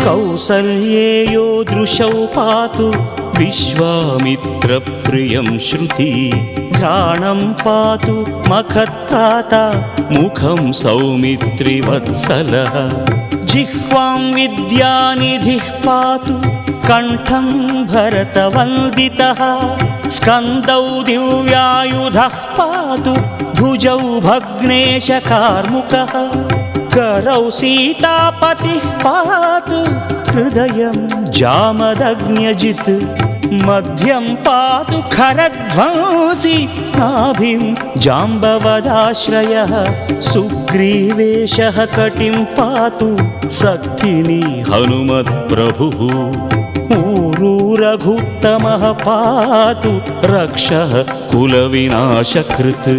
कौसल्येयो दृशौ पातु विश्वामित्रप्रियं श्रुति घ्राणं पातु मखत्राता मुखं सौमित्रिवत्सलः जिह्वां विद्यानिधिः पातु कण्ठं भरतवन्दितः स्कन्दौ दिव्यायुधः पातु भुजौ भग्नेशकार्मुकः करौ सीतापतिः पातु हृदयं जामदग्न्यजित् मध्यं पातु खरध्वंसी नाभिं जाम्बवदाश्रयः सुग्रीवेशः कटिं पातु सक्थिनी हनुमत्प्रभुः ऊरू रघुत्तमः पातु रक्षः कुलविनाशकृत्